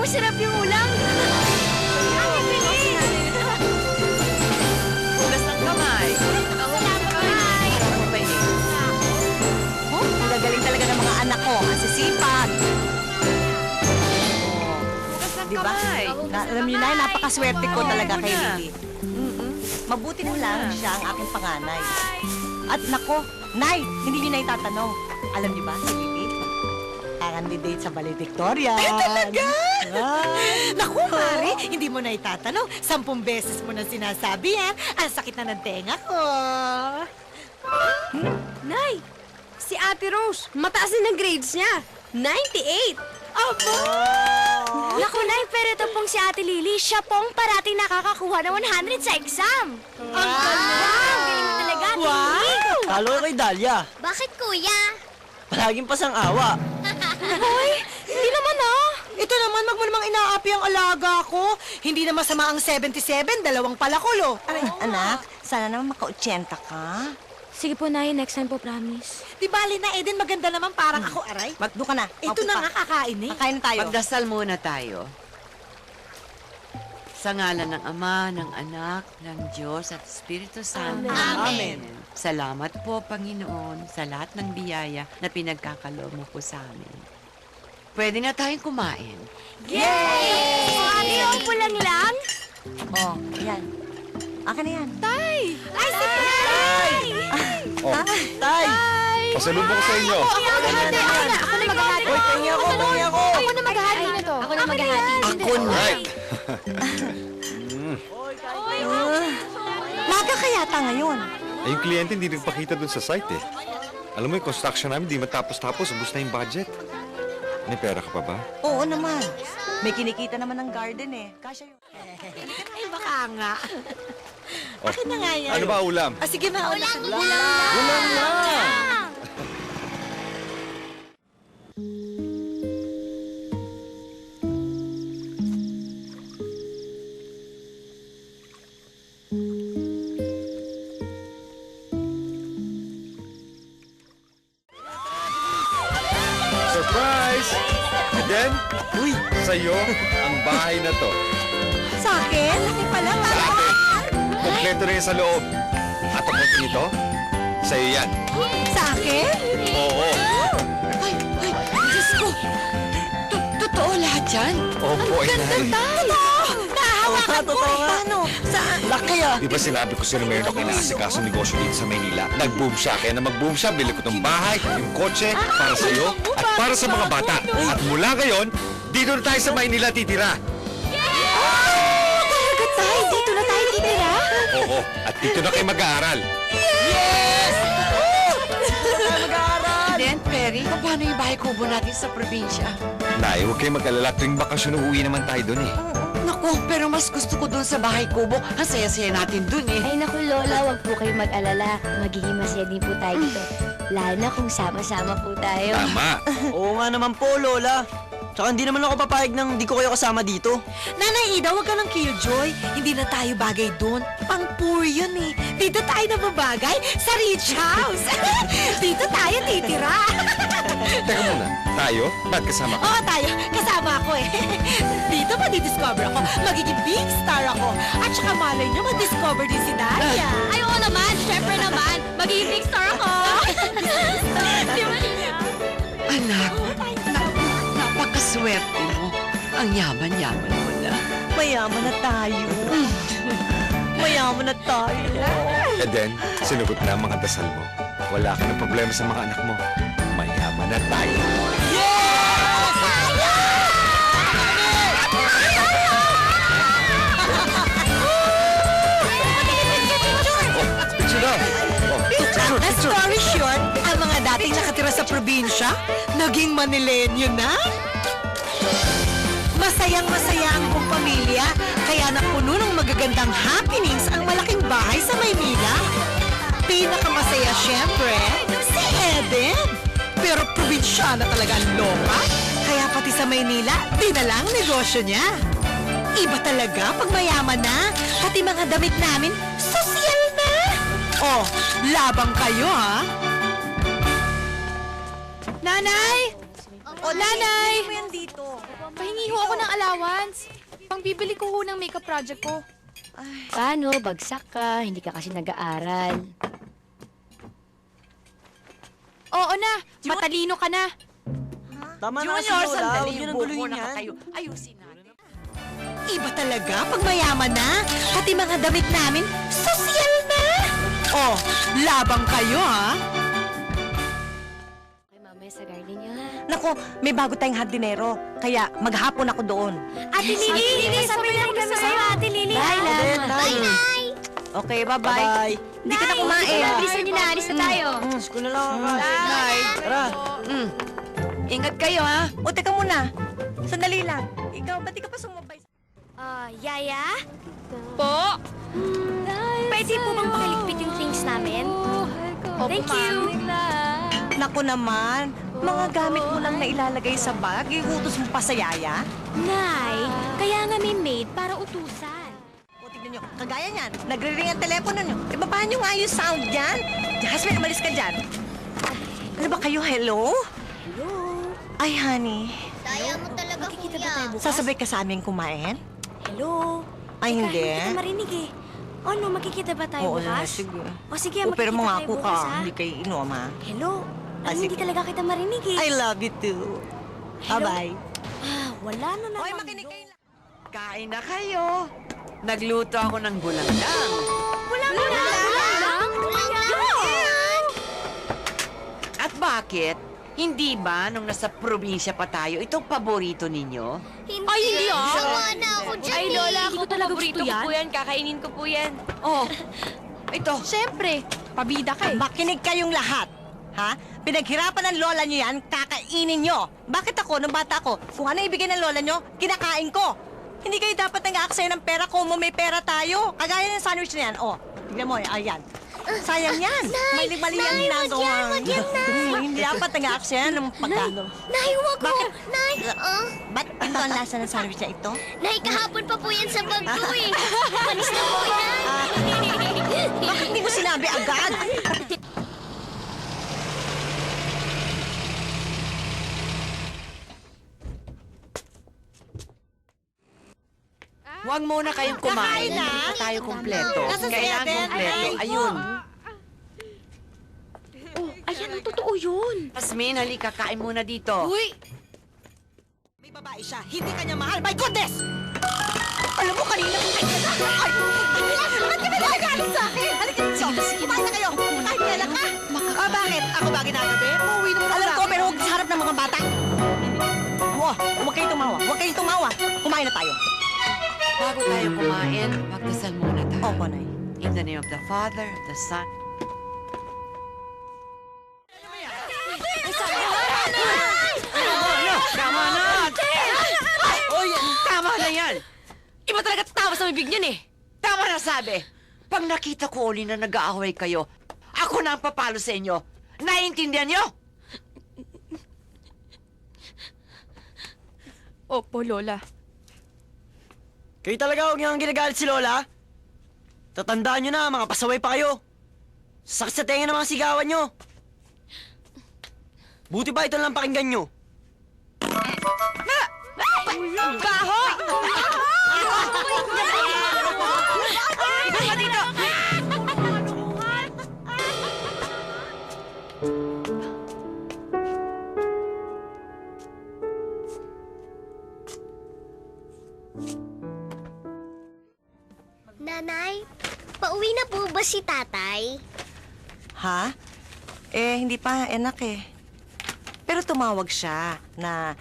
masarap yung ulam. Ang bilis! Hugas ng kamay. Kamay! Oh, ang gagaling talaga ng mga anak ko. Ang sisipag. Hugas ng Diba? kamay. Alam niyo na, napakaswerte ko talaga kay Muna. Lily. Mabuti na lang siya ang aking panganay. At nako, Nay, hindi niyo na itatanong. Alam niyo ba si Lily? Ang candidate sa valedictorian. Ay, talaga? Naku, Mari, hindi mo na itatanong. 10 beses mo na sinasabi, ha? Ang sakit na ng tenga ko. Nay, si Ate Rose, mataas din ang grades niya. 98! Aba! Naku, Nay, pero ito pong si Ate Lily, siya pong parating nakakakuha ng 100 sa exam. Ang Wow! Galing talaga, Ate Lily. Talo kay Dahlia. Bakit, Kuya? Palaging pasang-awa. Hoy, hindi naman Ito naman, wag mo namang inaapi ang alaga ko. Hindi na masama ang 77, dalawang palakulo. Ay, anak, sana naman maka-80 ka. Sige po, Nay, next time po, promise. Di bali na, Eden, maganda naman parang ako, aray. Magdo ka na. Ito na nga kakain, eh. Kakain na tayo. Magdasal muna tayo. Sa ngalan ng Ama, ng Anak, ng Diyos at Espiritu Santo. Amen. Salamat po, Panginoon, sa lahat ng biyaya na pinagkakaloob mo po sa amin. Pwede na tayong kumain. Yay! Ate, upo lang lang. Oh, yan. Akin na yan. Ay, si Tay! Oh, Tay! pasalubong ko sa inyo. Ako na maghahati. Uy, pahingi ako, pahingi ako! Ako na maghahati na to. Ako na maghahati. Ako na. Right. Maga ka yata ngayon. Ay, yung kliyente hindi nagpakita dun sa site eh. Alam mo, yung construction namin di matapos-tapos. Ubus na yung budget. May pera ka pa ba? Oo naman. May kinikita naman ng garden eh. Kasya yun. Ay, baka nga. Oh, Akin na nga yan. ano ba ulam? Ah, sige, mauna ka. Ulam lang! Surprise! And then, Uy! sa'yo, ang bahay na to. Sa akin? Laki pala. Sa atin, kompleto na yan sa loob. At ang konti nito, sa'yo yan. Sa akin? Oo. Diyos ko! Totoo lahat yan? Opo, inay. Nahawa ka po. Totoo nga. Paano? Saan? Laki ah! Di ba sinabi ko sino meron ako inaasikaso negosyo dito sa Maynila? Nag-boom siya, kaya na mag-boom siya, bili ko tong bahay, yung kotse, para sa'yo, at para sa mga bata. At mula ngayon, dito na tayo sa Maynila titira. Talaga, Tay? Dito na tayo titira? Oo, at dito na kayo mag-aaral. Then, Perry, paano yung bahay kubo natin sa probinsya? Nay, huwag kayong mag-alala. Tuwing bakasyon, uuwi naman tayo dun eh. Naku, pero mas gusto ko doon sa bahay kubo. Ang saya-saya natin doon eh. Ay, naku, Lola, wag po kayo mag-alala. Magiging masaya din po tayo dito. Lalo na kung sama-sama po tayo. Tama. Oo nga naman po, Lola. Tsaka hindi naman ako papayag nang di ko kayo kasama dito. Nanay Ida, huwag ka ng killjoy. Hindi na tayo bagay doon. Pang-poor yun eh. Dito tayo nababagay sa rich house. Dito tayo titira. Teka muna, tayo? Ba't kasama ka? Oo, tayo. Kasama ako eh. Dito madidiscover ako. Magiging big star ako. At saka malay nyo, madiscover din si Dalia. Ay, oo naman. Siyempre naman. Magiging big star ako. Anak, napakaswerte mo. Ang yaman-yaman mo na. Mayaman na tayo. Mayaman na tayo. And then, sinugot na ang mga dasal mo. Wala ka ng problema sa mga anak mo. Mayaman na tayo. Oh, picture na! Oh, picture, Story short, ang mga dating nakatira sa probinsya, naging Manilenyo na. Masayang-masaya ang buong pamilya, kaya napuno ng magagandang happenings ang malaking bahay sa Maynila. Pinakamasaya syempre, si Eden. Pero probinsyana talaga ang loka, kaya pati sa Maynila, dinala ang negosyo niya. Iba talaga pag mayaman na, pati mga damit namin, sosyal na. Oh, labang kayo ha? Nanay! O, Nanay! mo yan dito. Pahingi Humingi ho ako ng allowance. Pangbibili ko ho ng makeup project ko. Paano? Bagsak ka. Hindi ka kasi nag-aaral. Oo na, matalino ka na. Tama na kasi Junior, Lola, sandali huwag niyo yung nang buhok mo guluhin yan. nakatayo. Ayusin natin. Iba talaga pag mayaman na. Pati mga damit namin, sosyal na. Oh, labang kayo ha. Okay, mamaya sa garden niyo, ha? Nako, may bago tayong hardinero. Kaya maghapon ako doon. Ate Lily, sabay lang kami sa'yo, Ate Lily. Bye, ha? Nay. Okay, bye-bye. Bye. Hindi ka na kumain. Bilisan niyo na, alis na tayo. School na lang ako. Tara. Ingat kayo, ha? O, teka muna. Sandali lang. Ikaw, ba't di ka pa sumabay? Yaya? Po? Pwede po bang pakiligpit yung things namin? Thank you. Naku naman, mga gamit mo lang na ilalagay sa bag, ihutos mo pa sa yaya. Nay, kaya nga may maid para utusan. O, tignan nyo, kagaya niyan, nagre-ring ang telepono nyo. Ibabaan nyo nga yung sound yan. Jasmine, umalis ka dyan. Ano ba kayo, hello? Hello? Ay, honey, Daya mo talaga, Makikita ba kuya. tayo bukas? sasabay ka sa amin kumain? Hello? Ay, Teka, hindi. Hindi kita marinig eh. Ano, makikita ba tayo Oo, bukas? sige. O sige, O, pero makikita mga tayo ako bukas, ka, ha? hindi kayo inom, ha? Hello? Ah, Hindi sige. talaga kita marinig eh. I love you too. Hello? Bye-bye. Wala na naman. Hoy, makinig kayo lang. Kain na kayo. Nagluto ako ng bulanglang. At bakit? Hindi ba nung nasa probinsya pa tayo, itong paborito ninyo? Ay, hindi ah. Sawa na ako dyan Ay, Lola, Hindi ko ako talaga paborito gusto ko yan. po yan. Kakainin ko po yan. Oh, ito. Siyempre, pabida ka eh. Makinig kayong lahat. Ha? Pinaghirapan ng lola nyo yan, kakainin nyo. Bakit ako, nung bata ako, kung ano ibigay ng lola nyo, kinakain ko. Hindi kayo dapat nag-aaksaya ng pera kung may pera tayo. Kagaya ng sandwich na yan. Oh, tignan mo, ayan. Sayang yan. Mali-mali ang ginagawa. wag yan, Nay. Hindi dapat nag-aaksaya ng pagkano. Nay, wag mo. Bakit? Nay, Ba't ito ang lasa ng sandwich na ito? Nay, kahapon pa po yan sa bag ko eh. Panis na po yan. Bakit hindi mo sinabi agad? Huwag muna kayong kumain. Kakain na? Hindi pa tayo kumpleto. Nasaan si Kailangan Eden? kumpleto. Ay, Ayun. Ayan, ang totoo yun. Jasmine, halika, kain muna dito. Uy, May babae siya, hindi kanya mahal. My goodness! Alam mo, kanina kung kanya na. Ay! Ba't ka nagagalit sa akin? Halika dito. Kumain na kayo. Kahit kailan ka. Bakit? Ako ba ginagabi? Uuwi naman Alam ko, pero huwag sa harap ng mga bata. Huwag kayong tumawa. Huwag kayong tumawa. Kumain na tayo. Bago tayo kumain, magdasal muna tayo. Opo, Nay. In the name of the Father, of the Son. Tama na! Oy, tama na yan! iba talaga tawa sa bibig niyan eh. Tama na sabi! Pag nakita ko uli na nag-aaway kayo, ako na ang papalo sa inyo. Naiintindihan nyo? Opo, Lola. Kayo talaga huwag niyang ginagalit si Lola. Tatandaan niyo na, mga pasaway pa kayo. Sakit sa tenga ng mga sigawan niyo. Buti ba ito lang pakinggan niyo? Baho! Ikaw dito! Nanay, pauwi na po ba si tatay? Ha? Hindi pa, enak eh. Pero tumawag siya na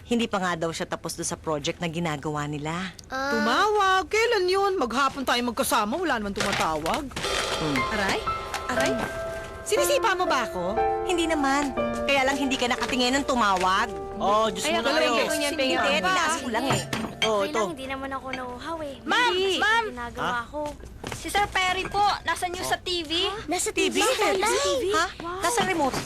hindi pa nga daw siya tapos doon sa project na ginagawa nila. Tumawag? Kailan yun? Maghapon tayo magkasama, wala naman tumatawag. Aray? Aray? Sinisipa mo ba ako? Hindi naman. Kaya lang hindi ka nakatingin ng tumawag. Oh, Diyos mo na kayo. Hindi, tinaas ko lang eh. Oh, Okay ito. lang, hindi naman ako nauhaw eh. Ma'am! Mali, Ma'am! ginagawa ko. Si Sir Perry po, nasa news sa TV. Nasa TV, TV? si tatay. Ha? Nasa remote.